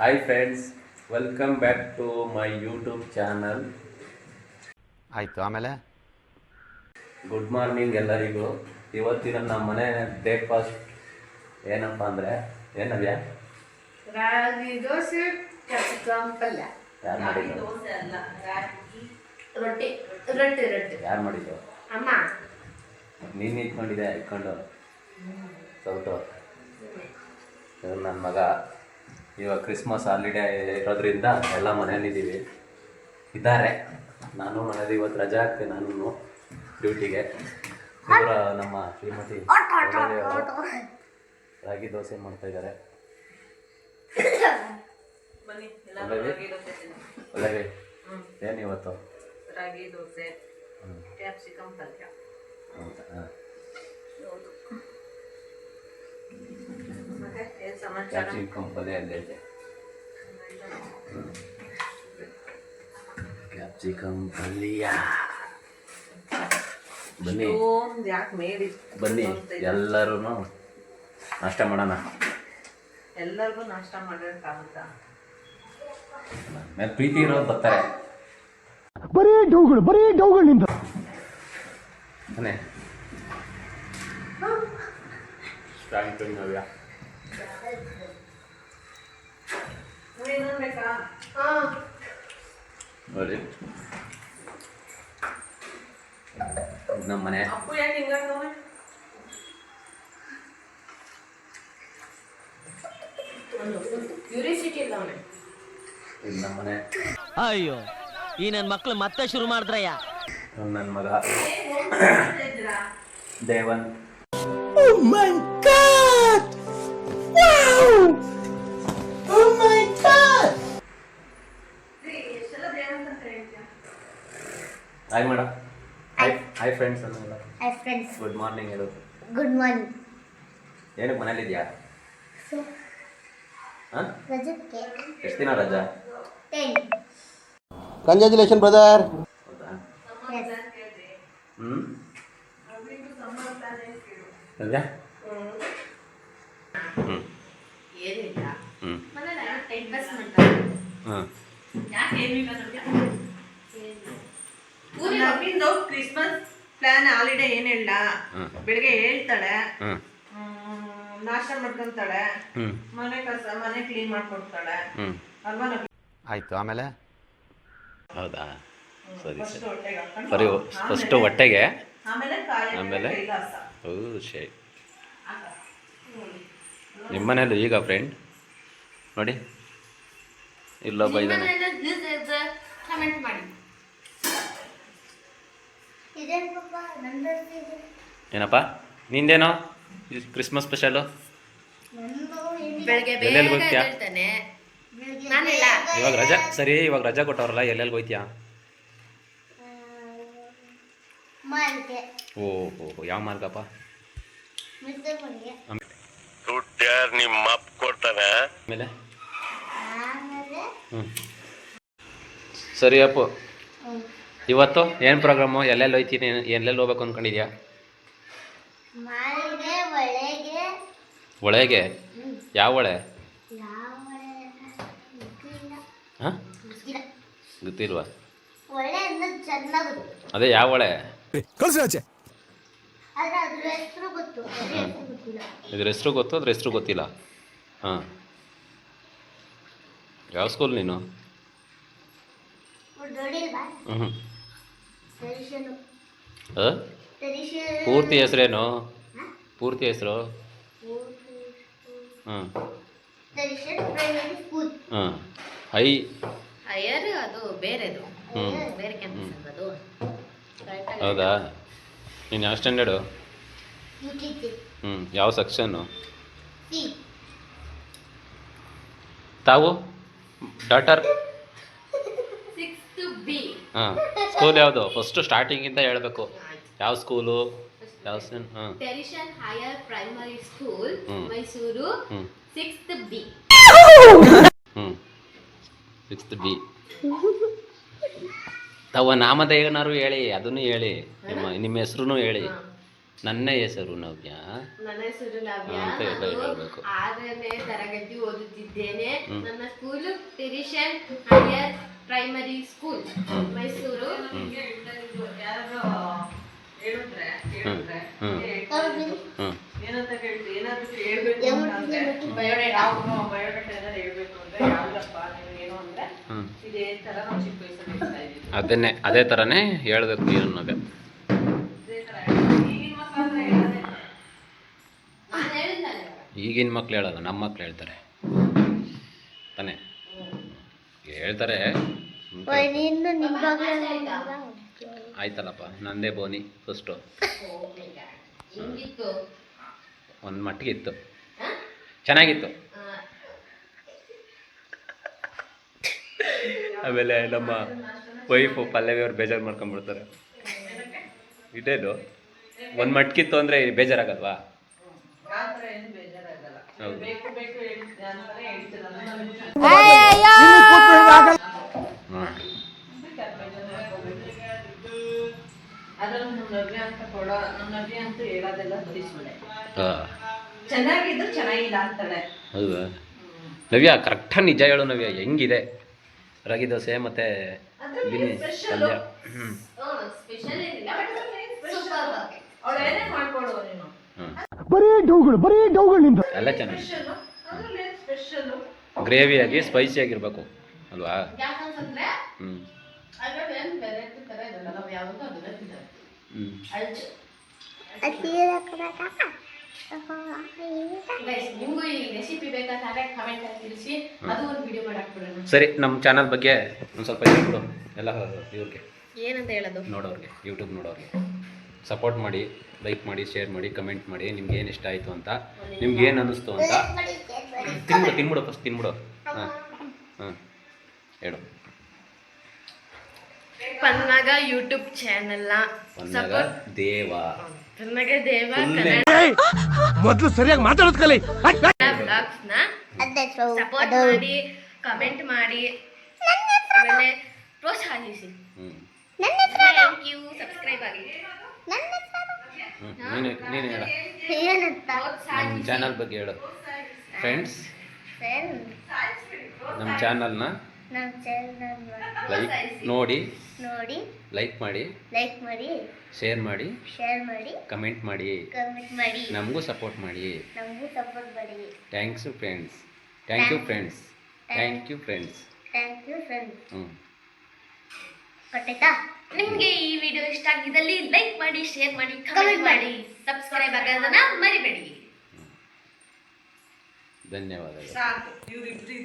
Hi friends, welcome back to my YouTube channel. ಆಯಿತು. ಆಮೇಲೆ good morning ಎಲ್ಲರಿಗೂ. ಇವತ್ತಿನ ನಮ್ಮ ಮನೆ ಬ್ರೇಕ್ಫಾಸ್ಟ್ ಏನಪ್ಪ ಅಂದರೆ ಏನವ್ಯಾ? ರಾಗಿ ದೋಸೆ, ಕ್ಯಾಪ್ಸಿಕಮ್ ಪಲ್ಯ. ಯಾರು ಮಾಡಿದ್ದು? ರೊಟ್ಟಿ ರೊಟ್ಟಿ ರೊಟ್ಟಿ. ಯಾರು ಮಾಡಿದ್ದು? ಅಮ್ಮ. ನೀನು ಇಟ್ಕೊಂಡಿದ್ದೆ ಇಟ್ಕೊಂಡು ಸ್ವಲ್ಪ. ನನ್ನ ಮಗ ಇವಾಗ ಕ್ರಿಸ್ಮಸ್ ಹಾಲಿಡೇ ಇರೋದ್ರಿಂದ ಎಲ್ಲ ಮನೇಲಿದ್ದೀವಿ ಇದ್ದಾರೆ. ನಾನು ಮನೇಲಿ ಇವತ್ತು ರಜೆ ಆಗ್ತೇನೆ. ನಾನು ಡ್ಯೂಟಿಗೆ. ಇವರ ನಮ್ಮ ಶ್ರೀಮತಿ ರಾಗಿ ದೋಸೆ ಮಾಡ್ತಾಯಿದ್ದಾರೆ. ಒಳ್ಳೆಯ ಏನು ಇವತ್ತು? ರಾಗಿ ದೋಸೆ, ಕ್ಯಾಪ್ಸಿಕಮ್ ಪಲ್ಯ. ಹೌದಾ? ಕ್ಯಾಪ್ಸಿಕಮ್ ಪಲ್ಯ ಎಲ್ಲೈತೆ? ಕ್ಯಾಪ್ಸಿಕಮ್ ಪಲ್ಯ. ಬನ್ನಿ ಬನ್ನಿ ಎಲ್ಲರೂ ನಾಷ್ಟ ಮಾಡೋಣ. ಎಲ್ಲರಿಗೂ ನಾಷ್ಟ ಮಾಡೋಕ್ಕಾಗುತ್ತಾ? ಮೇಲೆ ಪ್ರೀತಿ ಇರೋರು ಬರ್ತಾರೆ. ಬರೀ ಡೌಗಳು ನಿಂತ ಮನೆ ಸ್ಟ್ರಾಂಗ್ ನವ್ಯ. ಬೇಕಾ? ನೋಡಿ ನಮ್ಮ ಮನೆ. ಅಪ್ಪು ಯಾಕೆ ಹಿಂಗಾಗ್ತವೆ? ಕ್ಯೂರಿಯಾಸಿಟಿ ಇಲ್ಲ ಅವನೇ. ಇದು ನಮ್ಮ ಮನೆ. ಅಯ್ಯೋ, ಈ ನನ್ನ ಮಕ್ಳು ಮತ್ತೆ ಶುರು ಮಾಡಿದ್ರಯ್ಯ. ನನ್ನ ಮಗ Devan. Oh my God! Wow! Oh my God! Hi madam. Hi friends ಅನ್ನಲ್ಲ. Hi friends. ಗುಡ್ ಮಾರ್ನಿಂಗ್ ಹೇಳು. Good morning. ಏನಕ್ಕೆ ಮನೇಲಿದ್ಯಾ? ಹಾಂ, ರಜಕ್ಕೆ ಎಷ್ಟು ದಿನ ರಜಾ? 10. Congratulation brother. ಹೌದಾ? Yes. ಹ್ಞೂ ರಜಾ? ಹ್ಞೂ ಏನಿಲ್ಲ, ಹ್ಞೂ ಮನೇಲಿ ಟೈಮ್ ಪಾಸ್ ಮಾಡ್ತಾರೆ. ಹಾಂ. ಯಾಕೆ ಏನಿಲ್ಲ ನಮಗೆ? ಊರಿಗೆ ಮಮ್ಮಿಂದು ಕ್ರಿಸ್ಮಸ್ ಪ್ಲಾನ್ ಹಾಲಿಡೇ ಏನಿಲ್ಲ. ಬೆಳಿಗ್ಗೆ ಹೇಳ್ತಾಳೆ, ಹ್ಞೂ ನಾಷ್ಟ ಮಾಡ್ಕೊಂತಾಳೆ, ಹ್ಞೂ ಮನೆ ಕಸ ಮನೆ ಕ್ಲೀನ್ ಮಾಡ್ಕೊಡ್ತಾಳೆ ಹ್ಞೂ ಅಲ್ವಾ? ಆಯಿತು. ಆಮೇಲೆ ಹೌದಾ? ಸರಿ ಫಸ್ಟ್ ಸರಿ. ಹೊಟ್ಟೆಗೆ ಹಾಕೊಂಡು ಬರೀ ಫಸ್ಟು ಹೊಟ್ಟೆಗೆ, ಆಮೇಲೆ ಕಾಯಿ ಆಮೇಲೆ? ಕೈಲಾಸ. ಓ ಶೇ. ನಿಮ್ಮ ಮನೇಲಿ ಈಗ ಫ್ರೆಂಡ್ ನೋಡಿ ಇಲ್ಲೊಬ್ಬ ಇದ್ದಾನೆ. ಕಮೆಂಟ್ ಮಾಡಿ. ಇದೇನು ಪಾಪ ನಂದು ಇದೆ. ಏನಪ್ಪ ನಿಂದೇನೋ ಕ್ರಿಸ್ಮಸ್ ಸ್ಪೆಷಲು? ನಂದು ಬೆಳಗ್ಗೆ ಎಲ್ಲೆಲ್ಲಿ ಬೇಗ ಹೋಗ್ತೀಯಾ? ಎದ್ದೇಳ್ತಾನೆ. ಬೆಳಗ್ಗೆ ನಾನಿಲ್ಲ. ಇವಾಗ ರಜಾ ಸರಿ, ಇವಾಗ ರಜಾ ಕೊಟ್ಟವ್ರಲ್ಲ, ಎಲ್ಲೆಲ್ಲಿ ಹೋಯ್ತೀಯಾ? ಮಾಲ್ಗೆ ಓಹೋ, ಯಾವ ಮಾರ್ಗಪ್ಪ? ಮಿಸ್ಟರ್ ಮನೆಗೆ. ದುಡ್ಡ್ಯಾರು ನಿಮ್ಮ ಅಪ್ಪ ಕೊಡ್ತಾನೆ. ಆಮೇಲೆ ಆಮೇಲೆ ಹ್ಞೂ ಸರಿ ಅಪ್ಪು. ಇವತ್ತು ಏನು ಪ್ರೋಗ್ರಾಮು? ಎಲ್ಲೆಲ್ಲಿ ಹೋಯ್ತೀನಿ? ಎಲ್ಲೆಲ್ಲಿ ಹೋಗ್ಬೇಕು ಅಂದ್ಕೊಂಡಿದ್ಯಾ? ಮಾಲಿಗೆ, ಒಳಗೆ. ಒಳಗೆ? ಯಾವ ಒಳೆ? ಯಾವ ಒಳೆ ಗೊತ್ತಿಲ್ಲ. ಹಾಂ, ಗೊತ್ತಿಲ್ಲ. ಗೊತ್ತಿಲ್ವಾ? ಒಳ್ಳೆ ಅನ್ನೋದು ಚೆನ್ನಾಗಿ ಗೊತ್ತು. ಅದೇ ಯಾವ ಒಳೆ? ಕಳ್ಸಾಚೆ. ಆದ್ರೆ ಅದ್ರ ಹೆಸರು ಗೊತ್ತು, ಅದ್ರ ಹೆಸರು ಗೊತ್ತಿಲ್ಲ. ಇದ್ರ ಹೆಸ್ರು ಗೊತ್ತು, ಅದ್ರ ಹೆಸ್ರು ಗೊತ್ತಿಲ್ಲ. ಹಾಂ, ಯಾವ ಸ್ಕೂಲ್ ನೀನು? ನೋಡಿಲ್ವಾ? ಹ್ಞೂ ದರ್ಶನು. ಹಾಂ, ದರ್ಶನ್. ಪೂರ್ತಿ ಹೆಸ್ರೇನು? ಪೂರ್ತಿ ಹೆಸರು? ಹಾಂ ದರ್ಶನ್ ಪ್ರೈಮರಿ ಸ್ಕೂಲ್. ಹಾಂ. ಹೈಯರ್ ಅದು ಬೇರೆದು, ಹ್ಞೂ ಬೇರೆ ಕ್ಯಾಂಪಸ್ ಅದು. ಹೌದಾ? ನೀನು ಯಾವ ಸ್ಟ್ಯಾಂಡರ್ಡು? UKG. ಹ್ಞೂ. ಯಾವ ಸೆಕ್ಷನ್ನು? C. ತಾವು ಡಾಟರ್? 6th B. ಹಾಂ. ಸ್ಕೂಲ್ ಯಾವುದು? ಫಸ್ಟು ಸ್ಟಾರ್ಟಿಂಗಿಂದ ಹೇಳಬೇಕು. ಯಾವ ಸ್ಕೂಲು? ಯಾವ ಹಾಂ ಟೆರಿಷನ್ ಹೈಯರ್ ಪ್ರೈಮರಿ ಸ್ಕೂಲ್, ಹ್ಮ್. ಮೈಸೂರು. ಹ್ಞೂ 6th B. ಹ್ಞೂ 6th B. ತಾವು ನಾಮಧೇಯನಾರು ಹೇಳಿ, ಅದನ್ನು ಹೇಳಿ, ನಿಮ್ಮ ಹೆಸ್ರು ಹೇಳಿ. ನನ್ನ ಹೆಸರು ನವ್ಯ ನನ್ನ ಹೆಸರು ನವ್ಯ. ಅಂತ ಎಲ್ಲ ಹೇಳ್ಬೇಕು. 6ನೇ ತರಗತಿ ಓದುತ್ತಿದ್ದೇನೆ. ನನ್ನ school Teresian higher primary school, Mysuru. ಯಾರಾದ್ರೂ ಹೇಳಿದ್ರೆ ಏನಂತ ಹೇಳ್ತೀವಿ, ಏನಾದ್ರು ಹೇಳ್ಬೇಕು ಅಂತಂದ್ರೆ ಬಯೋಡೇಟಾ ಏನಾದ್ರು ಹೇಳ್ಬೇಕು ಅಂದ್ರೆ ಯಾವ್ದಪ್ಪ ನೀವು ಏನು ಅಂದ್ರೆ ಇದೇ ತರ ನಾವು ಚಿಕ್ಕ ವಯಸ್ಸಲ್ಲಿ ಹೇಳ್ತಾ ಇದೀವಿ. ಅದೇ ಥರನೇ ಹೇಳ್ಬೇಕು ನೀನು ಇದೇ ತರ ಈಗಿನ ಮಕ್ಕಳು ಹೇಳೋದೇ ನಾನು ಹೇಳಿದ್ನಲ್ಲ. ಈಗಿನ ಮಕ್ಳು ಹೇಳೋದು, ನಮ್ಮ ಮಕ್ಳು ಹೇಳ್ತಾರೆ ತಾನೇ, ಹೇಳ್ತಾರೆ. ನೀನು ನಿಮ್ಮ ಆಯ್ತಲ್ಲಪ್ಪ, ನಂದೇ ಬೋನಿ ಫಸ್ಟು. ಹೆಂಗಿತ್ತು? ಒಂದು ಮಟ್ಟಿಗಿತ್ತು, ಚೆನ್ನಾಗಿತ್ತು. ಆಮೇಲೆ ನಮ್ಮ ವೈಫು ಪಲ್ಲವಿ ಅವ್ರು ಬೇಜಾರು ಮಾಡ್ಕೊಂಡ್ಬಿಡ್ತಾರೆ. ಇದೇನು ಒಂದು ಮಟ್ಕಿತ್ತು ಅಂದರೆ ಬೇಜಾರಾಗಲ್ವಾ? ಆ ಥರ ಏನು ಬೇಜಾರಾಗಲ್ಲ. ಹೌದು. ಬೇಕು ಬೇಕು ಹೇಳ್ತೀನಿ ಅಂತಾನೆ ಹೇಳ್ತಿರಲ್ಲ. ಅದ್ರಲ್ಲಿ ನಮ್ಮ ನವ್ಯ ಅಂತ ಕೊಡೋ, ನಮ್ಮ ನವ್ಯ ಅಂತ ಹೇಳೋದೆಲ್ಲ ಬರೀ ಸುಳ್ಳೆ. ಚೆನ್ನಾಗಿದ್ದು ಚೆನ್ನಾಗಿಲ್ಲ ಅಂತಾಳೆ. ಹೌದಾ ನವ್ಯ? ಕರೆಕ್ಟಾಗಿ ನಿಜ ಹೇಳು ನವ್ಯ, ಹೆಂಗಿದೆ ರಾಗಿ ದೋಸೆ ಮತ್ತು ಬಿನಿ ಪಲ್ಯ? ಸ್ಪೆಷಲ್ ಏನಿಲ್ಲ, ಸೂಪರ್ ಆಗಿ. ಅವಳು ಏನೇ ಮಾಡ್ಕೊಡು ನೀನು, ಬರೀ ಡೌಗಳು ನಿಂದು. ಎಲ್ಲ ಚೆನ್ನಾಗಿ ಸ್ಪೆಷಲ್ಲು ಅದ್ರಲ್ಲಿ ಏನು ಸ್ಪೆಷಲ್ಲು? ಗ್ರೇವಿಯಾಗಿ ಸ್ಪೈಸಿ ಆಗಿರ್ಬೇಕು ಅಲ್ವಾ? ಯಾಕಂತಂದ್ರೆ ಹ್ಞೂ ಅದ್ರಲ್ಲಿ ಏನು ವೆರೈಟಿ ಥರ ಇರಲ್ಲ, ನಾವು ಯಾವಾಗಲೂ ಅದನ್ನ ತಿನ್ನೋದು. ಅಲ್ಚು ಗೈಸ್, ನಿಮಗೂ ಈ ರೆಸಿಪಿ ಬೇಕಾದ್ರೆ ಕಮೆಂಟ್ ಅಲ್ಲಿ ತಿಳಿಸಿ, ಅದು ಒಂದು ವಿಡಿಯೋ ಮಾಡಾಕ್ಬಿಡೋಣ. ಸರಿ, ನಮ್ಮ ಚಾನಲ್ ಬಗ್ಗೆ ಒಂದು ಸ್ವಲ್ಪ ಹೇಳ್ಬಿಡು ಎಲ್ಲ ಇವ್ರಿಗೆ, ಏನಂತ ಹೇಳೋದು? ನೋಡೋರಿಗೆ, ಯೂಟ್ಯೂಬ್ ನೋಡೋರಿಗೆ ಸಪೋರ್ಟ್ ಮಾಡಿ, ಲೈಕ್ ಮಾಡಿ, ಶೇರ್ ಮಾಡಿ, ಕಮೆಂಟ್ ಮಾಡಿ. ನಿಮ್ಗೆ ಏನು ಇಷ್ಟ ಆಯಿತು ಅಂತ, ನಿಮ್ಗೆ ಏನು ಅನ್ನಿಸ್ತು ಅಂತ. ತಿನ್ಬಿಡು ಫಸ್ಟ್ ತಿನ್ಬಿಡು. ಹಾಂ ಹೇಳು. ಪನ್ನಗ ಯೂಟ್ಯೂಬ್ ಚಾನೆಲ್ನ ಪನ್ನಗ ದೇವ, ಪನ್ನಗ ದೇವ ಕನ್ನಡ ಮೊದಲು ಸರಿಯಾಗಿ ಮಾತಾಡೋದು ಕಲಿ. ವ್ಲಾಗ್ಸ್ನ ಸಪೋರ್ಟ್ ಮಾಡಿ, ಕಮೆಂಟ್ ಮಾಡಿ, ಆಮೇಲೆ ಪ್ರೋತ್ಸಾಹಿಸಿ. Thank you. ಸಬ್ಸ್ಕ್ರೈಬ್ ಆಗಿ. ನೀನು ಹೇಳ, ನಮ್ಮ ಚಾನಲ್ ಬಗ್ಗೆ ಹೇಳು. ಫ್ರೆಂಡ್ಸ್, ನಮ್ಮ ಚಾನಲ್ನ ಲೈಕ್ ನೋಡಿ, ಲೈಕ್ ಮಾಡಿ, ಶೇರ್ ಮಾಡಿ, ಕಮೆಂಟ್ ಮಾಡಿ, ನಮಗೂ ಸಪೋರ್ಟ್ ಮಾಡಿ. Thanks friends, thank you friends, thank you friends. ಹ್ಞೂ ನಿಮಗೆ ಈ ವಿಡಿಯೋ ಇಷ್ಟ ಆಗಿದ್ದಲ್ಲಿ ಲೈಕ್ ಮಾಡಿ, ಶೇರ್ ಮಾಡಿ, ಕಮೆಂಟ್ ಮಾಡಿ, ಸಬ್ಸ್ಕ್ರೈಬ್ ಆಗೋದನ್ನ ಮರಿಬೇಡಿ. ಧನ್ಯವಾದಗಳು. ಸಾಕು ಇವ್ರಿಬ್ರು